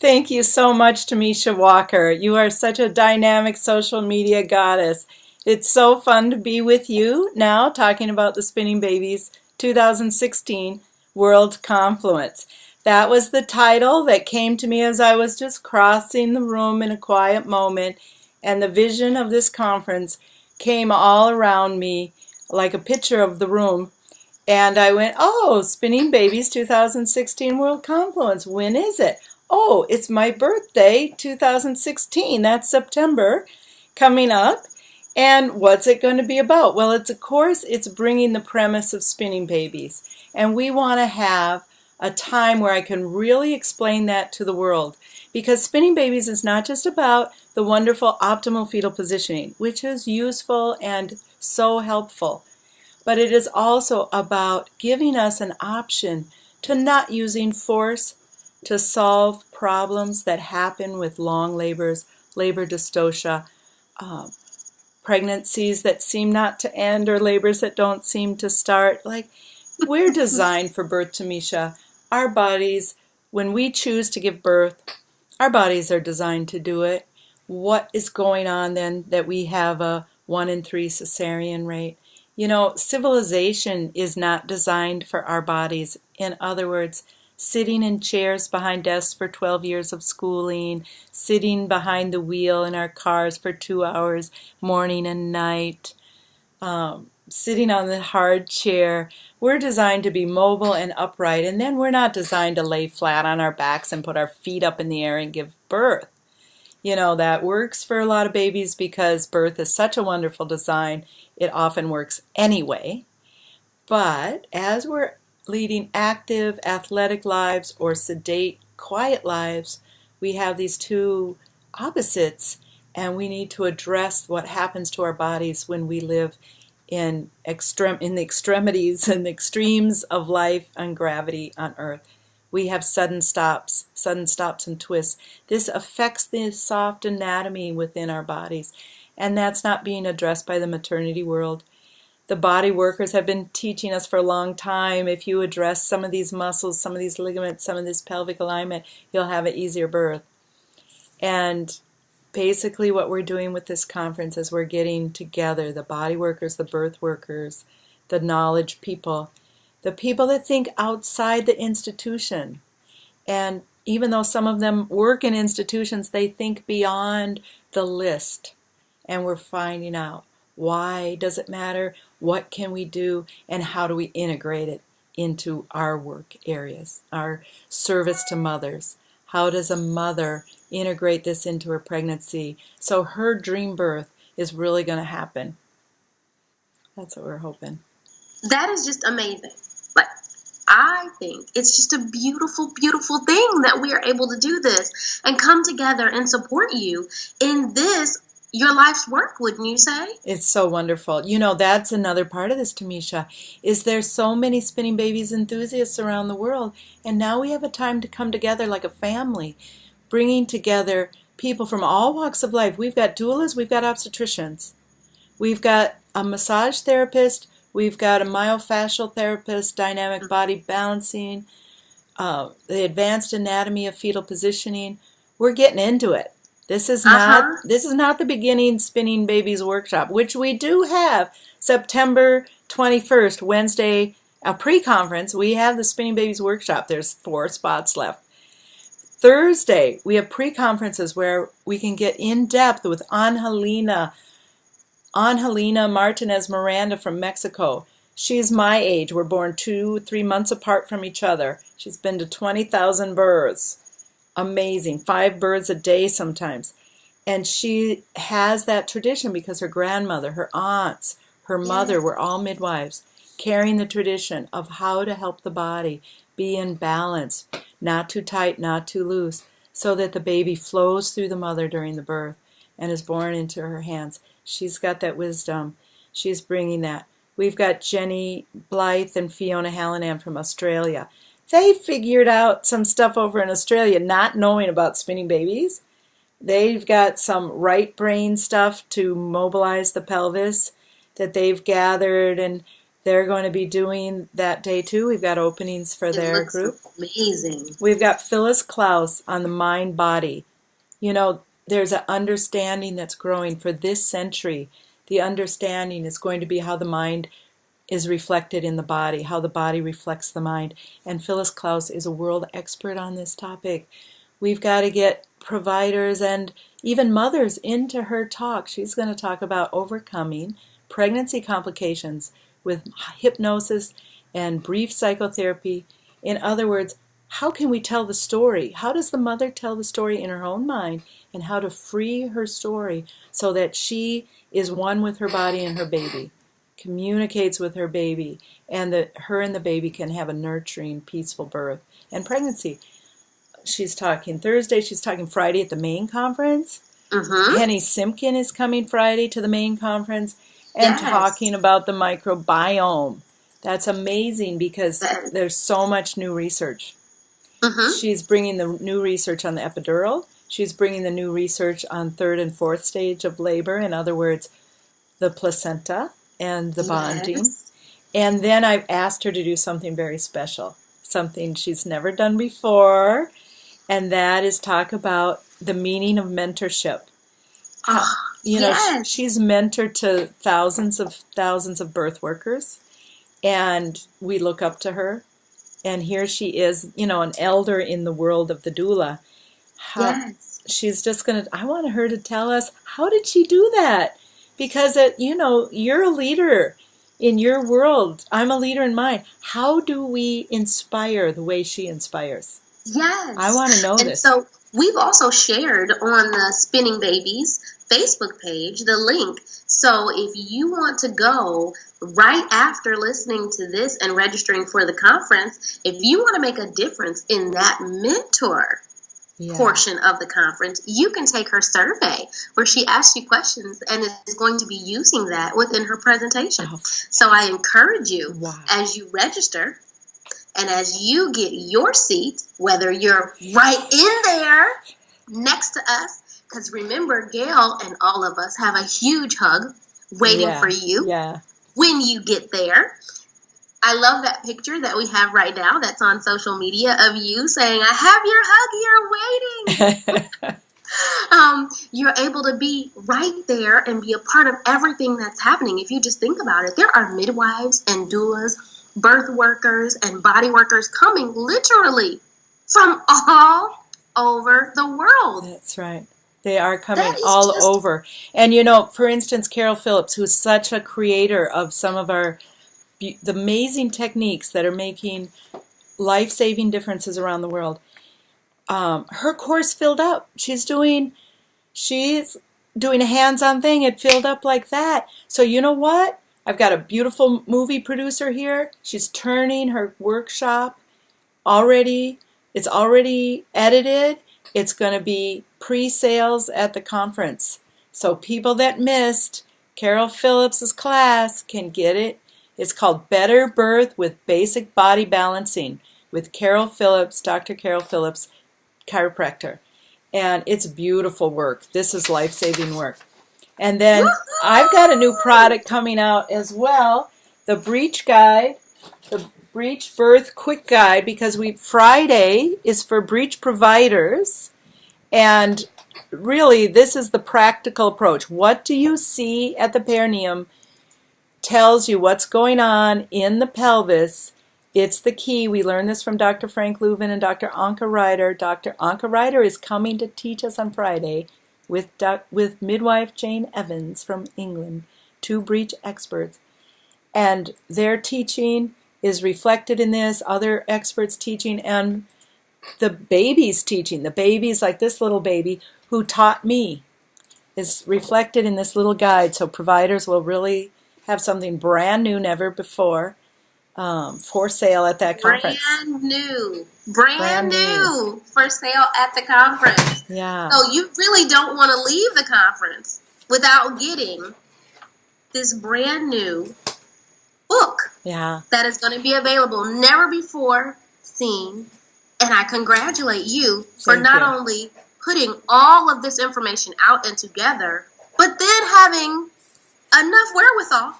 Thank you so much, Tamisha Walker. You are such a dynamic social media goddess. It's so fun to be with you now talking about the Spinning Babies 2016 World Confluence. That was the title that came to me as I was just crossing the room in a quiet moment, and the vision of this conference came all around me like a picture of the room. And I went, oh, Spinning Babies 2016 World Confluence. When is it? Oh, it's my birthday, 2016. That's September coming up. And what's it going to be about? Well, of course, it's bringing the premise of Spinning Babies. And we want to have a time where I can really explain that to the world. Because Spinning Babies is not just about the wonderful optimal fetal positioning, which is useful and so helpful, but it is also about giving us an option to not using force to solve problems that happen with long labors, labor dystocia, pregnancies that seem not to end, or labors that don't seem to start. Like, we're designed for birth, Tamisha. Our bodies, when we choose to give birth, our bodies are designed to do it. What is going on then that we have a 1 in 3 cesarean rate? You know, civilization is not designed for our bodies. In other words, sitting in chairs behind desks for 12 years of schooling, sitting behind the wheel in our cars for 2 hours morning and night, sitting on the hard chair. We're designed to be mobile and upright, and then we're not designed to lay flat on our backs and put our feet up in the air and give birth. You know, that works for a lot of babies because birth is such a wonderful design. It often works anyway. But as we're leading active, athletic lives or sedate, quiet lives, we have these two opposites, and we need to address what happens to our bodies when we live in the extremities and the extremes of life and gravity on Earth. We have sudden stops and twists. This affects the soft anatomy within our bodies, and that's not being addressed by the maternity world. The body workers have been teaching us for a long time, if you address some of these muscles, some of these ligaments, some of this pelvic alignment, you'll have an easier birth. And basically what we're doing with this conference is we're getting together the body workers, the birth workers, the knowledge people, the people that think outside the institution. And even though some of them work in institutions, they think beyond the list. And we're finding out, why does it matter? What can we do? And how do we integrate it into our work areas, our service to mothers? How does a mother integrate this into her pregnancy so her dream birth is really going to happen? That's what we're hoping. That is just amazing. Like, I think it's just a beautiful, beautiful thing that we are able to do this and come together and support you in this, your life's work, wouldn't you say? It's so wonderful. You know, that's another part of this, Tamisha, is there's so many Spinning Babies enthusiasts around the world, and now we have a time to come together like a family, bringing together people from all walks of life. We've got doulas, we've got obstetricians, we've got a massage therapist, we've got a myofascial therapist, dynamic body balancing, the advanced anatomy of fetal positioning. We're getting into it. This is not the beginning Spinning Babies workshop, which we do have September 21st, Wednesday, a pre-conference. We have the Spinning Babies workshop. There's 4 spots left. Thursday, we have pre-conferences where we can get in depth with Angelina Martinez Miranda from Mexico. She's my age. We're born 2-3 months apart from each other. She's been to 20,000 births. Amazing. 5 births a day sometimes. And she has that tradition because her grandmother, her aunts, her mother were all midwives, carrying the tradition of how to help the body be in balance, not too tight, not too loose, so that the baby flows through the mother during the birth and is born into her hands. She's got that wisdom. She's bringing that. We've got Jenny Blythe and Fiona Hallinan from Australia. They figured out some stuff over in Australia, not knowing about Spinning Babies. They've got some right brain stuff to mobilize the pelvis that they've gathered, and They're going to be doing that day too. We've got openings for their group. Amazing. We've got Phyllis Klaus on the mind body. You know, there's an understanding that's growing for this century. The understanding is going to be how the mind is reflected in the body, how the body reflects the mind. And Phyllis Klaus is a world expert on this topic. We've got to get providers and even mothers into her talk. She's going to talk about overcoming pregnancy complications with hypnosis and brief psychotherapy. In other words, how can we tell the story? How does the mother tell the story in her own mind, and how to free her story so that she is one with her body and her baby, communicates with her baby, and that her and the baby can have a nurturing, peaceful birth and pregnancy. She's talking Thursday. She's talking Friday at the main conference. Penny Simkin is coming Friday to the main conference and talking about the microbiome. That's amazing because there's so much new research. She's bringing the new research on the epidural. She's bringing the new research on third and fourth stage of labor. In other words, the placenta and the bonding. And then I've asked her to do something very special, something she's never done before, and that is talk about the meaning of mentorship. You know, she's mentored to thousands of birth workers, and we look up to her. And here she is, you know, an elder in the world of the doula. She's just going to, I want her to tell us, how did she do that? Because, you know, you're a leader in your world. I'm a leader in mine. How do we inspire the way she inspires? Yes. I want to know this. So we've also shared on the Spinning Babies Facebook page the link. So if you want to go right after listening to this and registering for the conference, if you want to make a difference in that mentor portion of the conference, you can take her survey where she asks you questions and is going to be using that within her presentation. So I encourage you as you register and as you get your seat, whether you're right in there next to us, because remember, Gail and all of us have a huge hug waiting for you when you get there. I love that picture that we have right now that's on social media of you saying, I have your hug here waiting. You're able to be right there and be a part of everything that's happening. If you just think about it, there are midwives and doulas, birth workers and body workers coming literally from all over the world. That's right. They are coming all over. And, you know, for instance, Carol Phillips, who's such a creator of some of our the amazing techniques that are making life-saving differences around the world. Her course filled up. She's doing a hands-on thing. It filled up like that. So you know what? I've got a beautiful movie producer here. She's turning her workshop already. It's already edited. It's going to be pre-sales at the conference. So people that missed Carol Phillips' class can get it. It's called Better Birth with Basic Body Balancing with Carol Phillips, Dr. Carol Phillips, chiropractor. And it's beautiful work. This is life-saving work. And then I've got a new product coming out as well, the Breech Guide, the Breech Birth Quick Guide, because Friday is for breech providers. And really, this is the practical approach. What do you see at the perineum tells you what's going on in the pelvis. It's the key. We learned this from Dr. Frank Leuven and Dr. Anka Ryder. Dr. Anka Ryder is coming to teach us on Friday with midwife Jane Evans from England, 2 breech experts. And their teaching is reflected in this, other experts teaching, and the baby's teaching. The baby's like this little baby who taught me is reflected in this little guide. So providers will really have something brand new, never before, for sale at that conference. Brand new for sale at the conference. Yeah. So you really don't want to leave the conference without getting this brand new book. Yeah. That is going to be available, never before seen. And I congratulate you for not only putting all of this information out and together, but then having enough wherewithal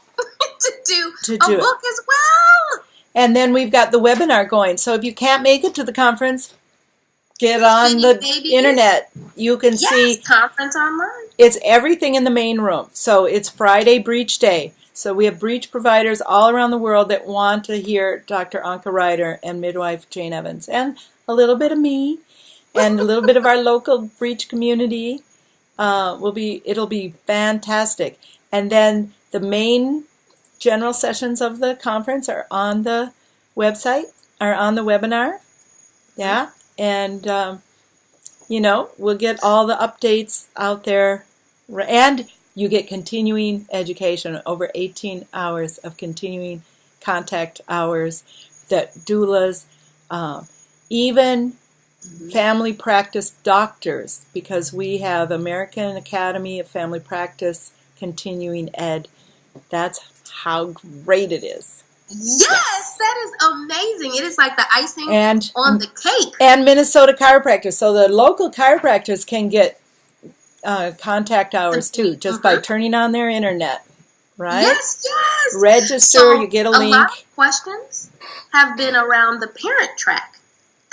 to do a book as well. And then we've got the webinar going. So if you can't make it to the conference, get on the internet. You can see conference online. It's everything in the main room. So it's Friday Breech Day. So we have breech providers all around the world that want to hear Dr. Anka Ryder and midwife Jane Evans, and a little bit of me, and a little bit of our local breech community. It'll be fantastic. And then the main general sessions of the conference are on the website, are on the webinar. Yeah. And, we'll get all the updates out there. And you get continuing education, over 18 hours of continuing contact hours that doulas, even family practice doctors, because we have American Academy of Family Practice continuing ed. That's how great it is. Yes, that is amazing. It is like the icing on the cake. And Minnesota chiropractors. So the local chiropractors can get contact hours too, just by turning on their internet, right? Yes. Register, so you get a link. A lot of questions have been around the parent track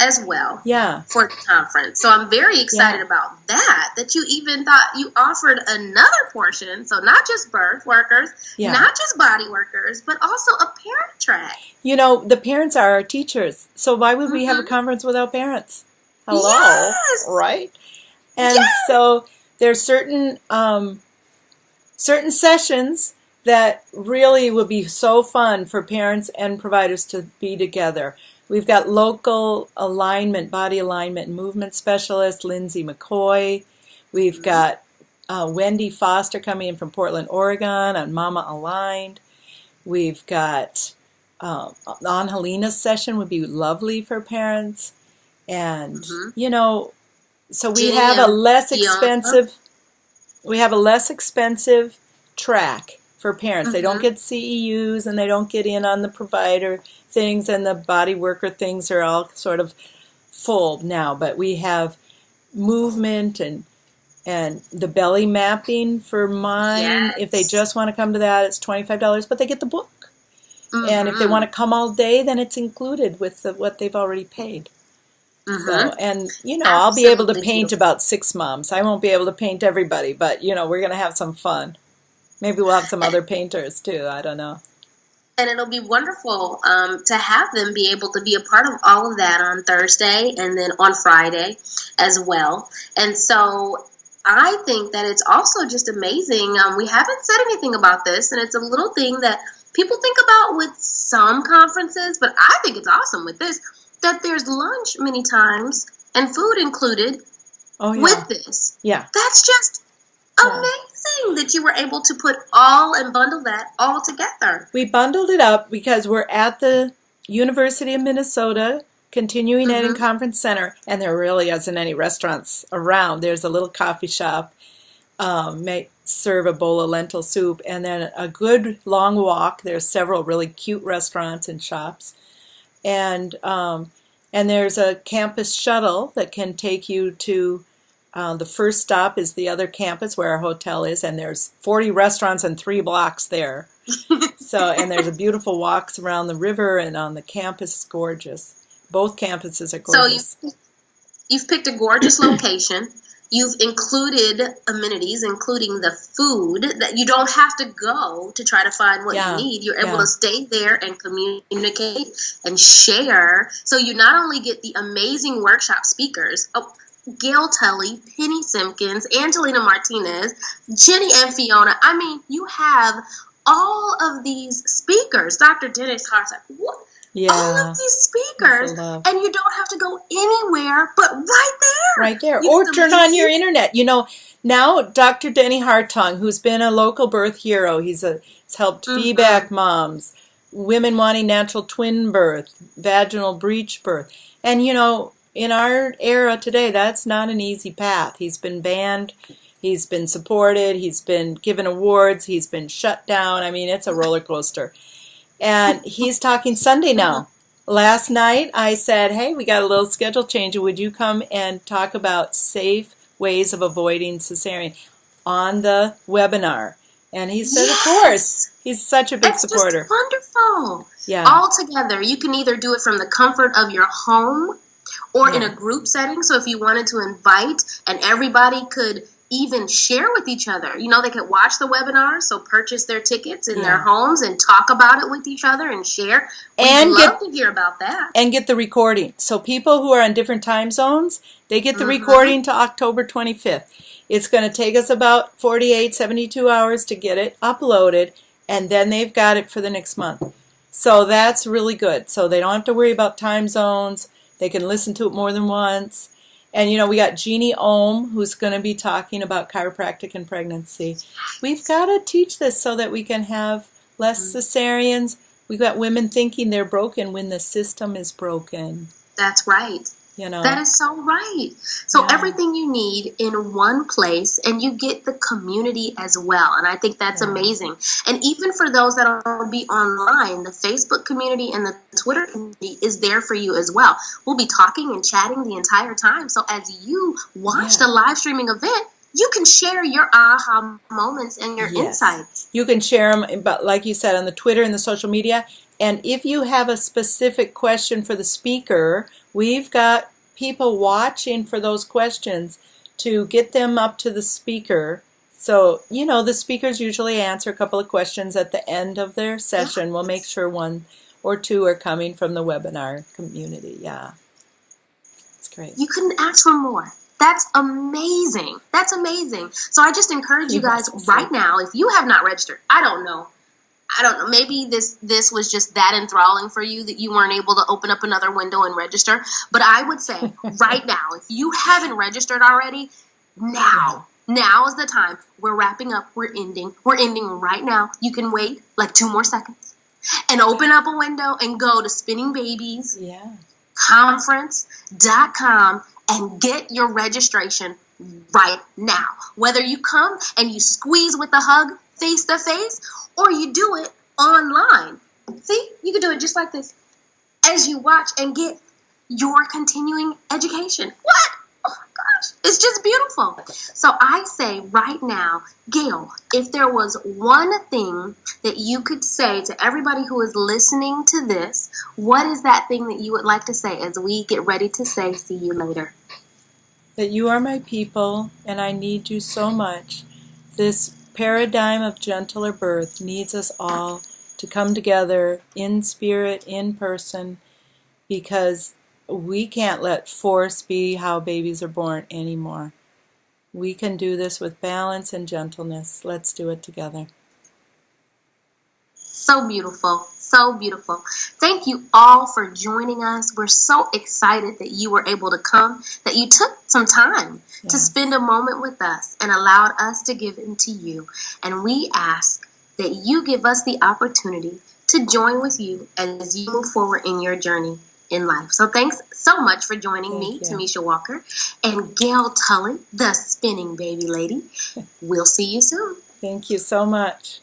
as well. Yeah. For the conference. So I'm very excited about that you even thought you offered another portion. So not just birth workers, not just body workers, but also a parent track. The parents are our teachers. So why would we have a conference without parents? Hello. Yes. Right? And so there's certain sessions that really would be so fun for parents and providers to be together. We've got local alignment, body alignment and movement specialist, Lindsay McCoy. We've got Wendy Foster coming in from Portland, Oregon on Mama Aligned. We've got Angelina's session would be lovely for parents. And, so we have a less expensive track for parents. They don't get CEUs and they don't get in on the provider things, and the body worker things are all sort of full now. But we have movement and the belly mapping for mine. Yes. If they just want to come to that, it's $25, but they get the book. And if they want to come all day, then it's included with what they've already paid. So, and, I'll be able to paint about 6 moms. I won't be able to paint everybody, but, we're going to have some fun. Maybe we'll have some other painters, too. I don't know. And it'll be wonderful to have them be able to be a part of all of that on Thursday and then on Friday as well. And so I think that it's also just amazing. We haven't said anything about this, and it's a little thing that people think about with some conferences, but I think it's awesome with this, that there's lunch many times and food included with this. Yeah. That's just amazing that you were able to put and bundle that all together. We bundled it up because we're at the University of Minnesota Continuing Ed and Conference Center, and there really isn't any restaurants around. There's a little coffee shop, serve a bowl of lentil soup, and then a good long walk. There's several really cute restaurants and shops. And there's a campus shuttle that can take you to the first stop is the other campus where our hotel is, and there's 40 restaurants and 3 blocks there. And there's a beautiful walks around the river, and on the campus is gorgeous. Both campuses are gorgeous. So you've picked a gorgeous location. You've included amenities, including the food, that you don't have to go to try to find what you need. You're able to stay there and communicate and share. So you not only get the amazing workshop speakers, Gail Tully, Penny Simpkins, Angelina Martinez, Jenny and Fiona. I mean, you have all of these speakers. Dr. Dennis Hartsock. All of these speakers, and you don't have to go anywhere but right there. Right there. Or turn on your internet. Now Dr. Denny Hartong, who's been a local birth hero, he's helped VBAC moms, women wanting natural twin birth, vaginal breech birth. And, in our era today, that's not an easy path. He's been banned. He's been supported. He's been given awards. He's been shut down. I mean, it's a roller coaster. And he's talking Sunday now. Last night I said, hey, we got a little schedule change. Would you come and talk about safe ways of avoiding cesarean on the webinar? And he said, of Yes. course. He's such a big It's supporter. just wonderful. Yeah. All together, you can either do it from the comfort of your home or in Yeah. a group setting. So if you wanted to invite and everybody could even share with each other, they could watch the webinar, so purchase their tickets in their Yeah. homes and talk about it with each other and share. We'd And love to hear about that. And get the recording. So people who are on different time zones, they get the Mhm. recording to October 25th. It's going to take us about 48, 72 hours to get it uploaded, and then they've got it for the next month. So that's really good. So they don't have to worry about time zones. They can listen to it more than once. And, we got Jeannie Ohm, who's going to be talking about chiropractic and pregnancy. We've got to teach this so that we can have less cesareans. We've got women thinking they're broken when the system is broken. That's right. That is so right. So Yeah. everything you need in one place, and you get the community as well. And I think that's amazing. And even for those that will be online, the Facebook community and the Twitter community is there for you as well. We'll be talking and chatting the entire time. So as you watch the live streaming event, you can share your aha moments and your insights. You can share them, but like you said, on the Twitter and the social media. And if you have a specific question for the speaker, we've got people watching for those questions to get them up to the speaker. So, the speakers usually answer a couple of questions at the end of their session. We'll make sure 1 or 2 are coming from the webinar community. Yeah. It's great. You couldn't ask for more. That's amazing. That's amazing. So I just encourage you guys right now, if you have not registered, I don't know. Maybe this was just that enthralling for you that you weren't able to open up another window and register. But I would say right now, if you haven't registered already, now is the time. We're wrapping up. We're ending. We're ending right now. You can wait like 2 more seconds and open up a window and go to Spinning Babies Conference.com and get your registration right now. Whether you come and you squeeze with a hug face to face, or you do it online. See, you can do it just like this as you watch and get your continuing education. What? Oh my gosh, it's just beautiful. So I say right now, Gail, if there was one thing that you could say to everybody who is listening to this, what is that thing that you would like to say as we get ready to say see you later? That you are my people, and I need you so much. This paradigm of gentler birth needs us all to come together in spirit, in person, because we can't let force be how babies are born anymore. We can do this with balance and gentleness. Let's do it together. So beautiful. So beautiful. Thank you all for joining us. We're so excited that you were able to come, that you took some time to spend a moment with us and allowed us to give into you. And we ask that you give us the opportunity to join with you as you move forward in your journey in life. So thanks so much for joining me, Tamisha Walker, and Gail Tully, the Spinning Baby Lady. We'll see you soon. Thank you so much.